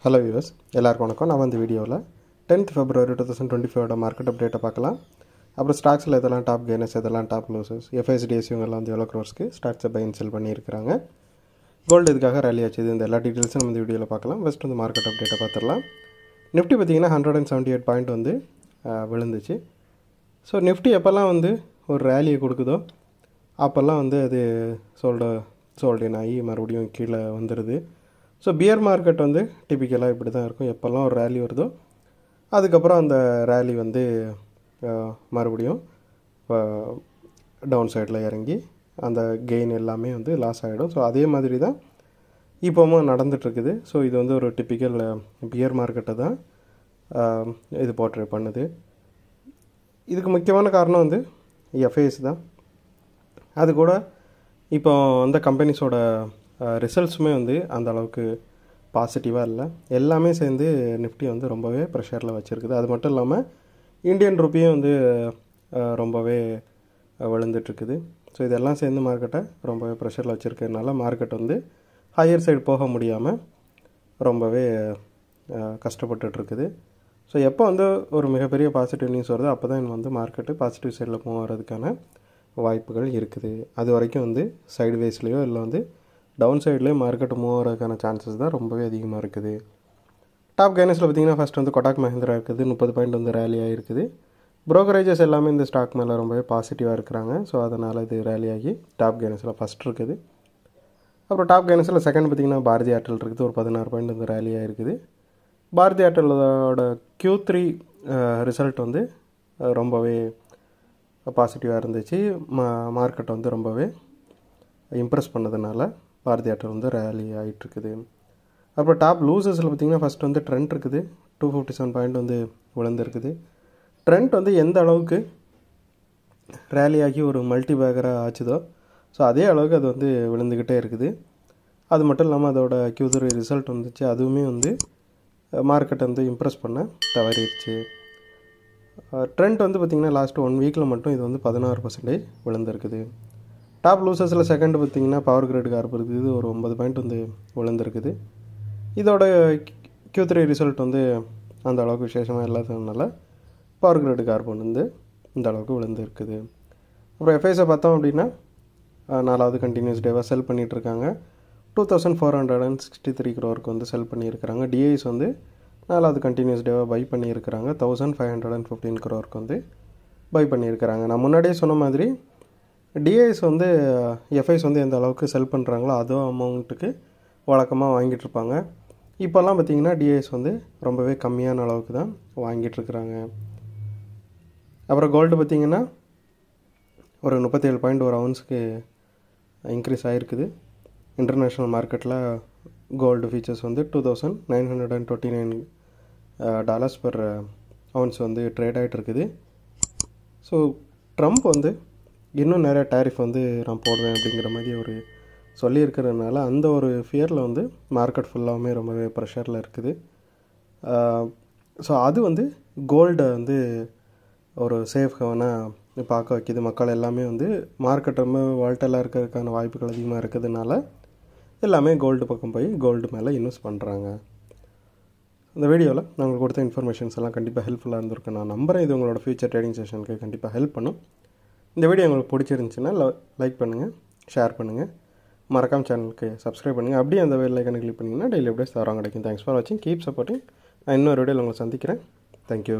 Hello viewers, எல்லாருக்கும் வணக்கம். நான் இந்த வீடியோவில் 10th February 2025 மார்க்கெட் அப்டேட்டை பார்க்கலாம். அப்புறம் ஸ்டாக்ஸில் எதெல்லாம் டாப் கெய்னர்ஸ், எதெல்லாம் டாப் லூசர்ஸ், எஃப்ஐஎஸ்டிஎஸ் இவங்கெல்லாம் வந்து எவ்வளோ க்ரோர்ஸ்க்கு ஸ்டாக்ஸை பை அண்ட் செல் பண்ணியிருக்கிறாங்க. கோல்டு இதுக்காக ரேலி ஆச்சு. இந்த எல்லா டீட்டெயில்ஸும் நம்ம இந்த வீடியோவில் பார்க்கலாம். ஃபஸ்ட் வந்து மார்க்கெட் அப்டேட்டை பார்த்துடலாம். நிஃப்டி பார்த்திங்கன்னா 178 பாயிண்ட் வந்து விழுந்துச்சு. ஸோ நிஃப்டி எப்போல்லாம் வந்து ஒரு ரேலியை கொடுக்குதோ அப்போல்லாம் வந்து அது சோல்டின் ஆகி மறுபடியும் கீழே வந்துடுது. ஸோ பியர் மார்க்கெட் வந்து டிப்பிக்கலாக இப்படி தான் இருக்கும். எப்போல்லாம் ஒரு ரேலி வருதோ அதுக்கப்புறம் அந்த ரேலி வந்து மறுபடியும் டவுன் சைடில் இறங்கி அந்த கெயின் எல்லாமே வந்து லாஸ் ஆகிடும். ஸோ அதே மாதிரி தான் இப்போவும் நடந்துகிட்ருக்குது. ஸோ இது வந்து ஒரு டிப்பிக்கல் பியர் மார்க்கெட்டை தான் இது போர்ட்ரே பண்ணுது. இதுக்கு முக்கியமான காரணம் வந்து எஃப்ஐஎஸ் தான். அது கூட இப்போ அந்த கம்பெனிஸோட ரிசல்ட்ஸுமே வந்து அந்த அளவுக்கு பாசிட்டிவாக இல்லை. எல்லாமே சேர்ந்து நிஃப்டி வந்து ரொம்பவே ப்ரெஷரில் வச்சுருக்குது. அது மட்டும் இல்லாமல் இந்தியன் ருப்பியும் வந்து ரொம்பவே விழுந்துட்டுருக்குது. ஸோ இதெல்லாம் சேர்ந்து மார்க்கெட்டை ரொம்பவே ப்ரெஷரில் வச்சுருக்கிறதுனால மார்க்கெட் வந்து ஹையர் சைடு போக முடியாமல் ரொம்பவே கஷ்டப்பட்டுருக்குது. ஸோ எப்போ வந்து ஒரு மிகப்பெரிய பாசிட்டிவ் நியூஸ் வருதோ அப்போ தான் வந்து மார்க்கெட்டு பாசிட்டிவ் சைடில் மூவ் ஆகிறதுக்கான வாய்ப்புகள் இருக்குது. அது வரைக்கும் வந்து சைடுவேஸ்லேயோ இல்லை வந்து டவுன் சைட்லேயே மார்க்கெட் மூவ் ஆகிறதுக்கான சான்சஸ் தான் ரொம்பவே அதிகமாக இருக்குது. டாப் கெய்னர்ஸில் பார்த்திங்கன்னா ஃபஸ்ட் வந்து கொடாக் மஹிந்திரா இருக்குது. 30 பாயிண்ட் வந்து ரேலி ஆகிருக்குது. ப்ரோக்கரேஜஸ் எல்லாமே இந்த ஸ்டாக் மேலே ரொம்பவே பாசிட்டிவாக இருக்கிறாங்க. ஸோ அதனால் இது ரேலி ஆகி டாப் கெய்னர்ஸில் ஃபஸ்ட் இருக்குது. அப்புறம் டாப் கெய்னர்ஸில் செகண்ட் பார்த்திங்கன்னா பாரதி ஏர்டெல் இருக்குது. ஒரு 16 பாயிண்ட் வந்து ரேலி ஆகிருக்குது. பாரதி ஏர்டெல்லோட Q3 ரிசல்ட் வந்து ரொம்பவே பாசிட்டிவாக இருந்துச்சு. மார்க்கெட்டை வந்து ரொம்பவே இம்ப்ரெஸ் பண்ணதுனால பாரதி ஏர்டெல் வந்து ரேலி ஆகிட்டுருக்குது. அப்புறம் டாப் லூசர்ஸில் பார்த்திங்கன்னா ஃபஸ்ட் வந்து ட்ரெண்ட் இருக்குது. 257 பாயிண்ட் வந்து விழுந்துருக்குது. ட்ரெண்ட் வந்து எந்த அளவுக்கு ரேலி ஆகி ஒரு மல்டி பேக்கராக ஆச்சுதோ ஸோ அதே அளவுக்கு அது வந்து விழுந்துக்கிட்டே இருக்குது. அது மட்டும் இல்லாமல் அதோட Q3 ரிசல்ட் வந்துச்சு. அதுவுமே வந்து மார்க்கெட்டை வந்து இம்ப்ரெஸ் பண்ண தவறிடுச்சு. ட்ரெண்ட் வந்து பார்த்திங்கன்னா லாஸ்ட் 1 வீக்கில் மட்டும் இது வந்து 16% விழுந்திருக்குது. டாப் லூசர்ஸில் செகண்ட் பார்த்திங்கன்னா பவர் கிரிட் கார்ப் இருக்குது. ஒரு 9 பாயிண்ட் வந்து விழுந்திருக்குது. இதோட Q3 ரிசல்ட் வந்து அந்த அளவுக்கு விசேஷமாக இல்லாததுனால பவர் கிரிட் கார்ப் வந்து இந்த அளவுக்கு விழுந்துருக்குது. அப்புறம் எஃப்ஐஎஸை பார்த்தோம் அப்படின்னா 4வது கண்டினியூஸ் டேவாக செல் பண்ணிகிட்ருக்காங்க. 2463 crore வந்து செல் பண்ணியிருக்கிறாங்க. டிஐஸ் வந்து 4வது கண்டினியூஸ் டேவாக பை பண்ணியிருக்கிறாங்க. 1515 crore வந்து பை பண்ணியிருக்கிறாங்க. நான் முன்னாடியே சொன்ன மாதிரி டிஐஸ் வந்து எஃப்ஐஸ் வந்து எந்த அளவுக்கு செல் பண்ணுறாங்களோ அதோ அமௌண்ட்டுக்கு வழக்கமாக வாங்கிட்டுருப்பாங்க. இப்போல்லாம் பார்த்திங்கன்னா டிஐஸ் வந்து ரொம்பவே கம்மியான அளவுக்கு தான் வாங்கிட்டுருக்குறாங்க. அப்புறம் கோல்டு பார்த்திங்கன்னா ஒரு 37 பாயிண்ட் ஒரு அவுன்ஸுக்கு இன்க்ரீஸ் ஆகிருக்குது. இன்டர்நேஷ்னல் மார்க்கெட்டில் கோல்டு ஃபீச்சர்ஸ் வந்து $2,929 per அவுன்ஸ் வந்து ட்ரேட் ஆகிட்டு இருக்குது. ஸோ ட்ரம்ப் வந்து இன்னும் நிறைய டேரிஃப் வந்து நான் போடுவேன் அப்படிங்கிற மாதிரி ஒரு சொல்லியிருக்கிறதுனால அந்த ஒரு ஃபியரில் வந்து மார்க்கெட் ஃபுல்லாகவுமே ரொம்பவே ப்ரெஷரில் இருக்குது. ஸோ அது வந்து கோல்டை வந்து ஒரு சேஃப் ஹவனாக பார்க்க வைக்கிது. மக்கள் எல்லாமே வந்து மார்க்கெட் ரொம்ப வால்டலாக இருக்கிறதுக்கான வாய்ப்புகள் அதிகமாக இருக்கிறதுனால எல்லாமே கோல்டு பக்கம் போய் கோல்டு மேலே இன்வெஸ்ட் பண்ணுறாங்க. இந்த வீடியோவில் நான் உங்களுக்கு கொடுத்த இன்ஃபர்மேஷன்ஸ் எல்லாம் கண்டிப்பாக ஹெல்ப்ஃபுல்லாக இருந்திருக்கு. நான் நம்புகிறேன் இது உங்களோட ஃபியூச்சர் ட்ரேடிங் செஷனுக்கு கண்டிப்பாக ஹெல்ப் பண்ணும். இந்த வீடியோ உங்களுக்கு பிடிச்சிருந்துச்சுன்னா லைக் பண்ணுங்கள், ஷேர் பண்ணுங்கள், மறக்காம சேனலுக்கு சப்ஸ்கிரைப் பண்ணுங்கள். அப்படியே அந்த பெல் ஐகானை கிளிக் பண்ணிங்கன்னா டெய்லி அப்டேட்ஸ் தரோம் கிடைக்கும். தேங்க்ஸ் ஃபார் வாட்சிங், கீப் சப்போர்ட்டிங். நான் இன்னொரு வீடியோவில் உங்களை சந்திக்கிறேன். தேங்க்யூ.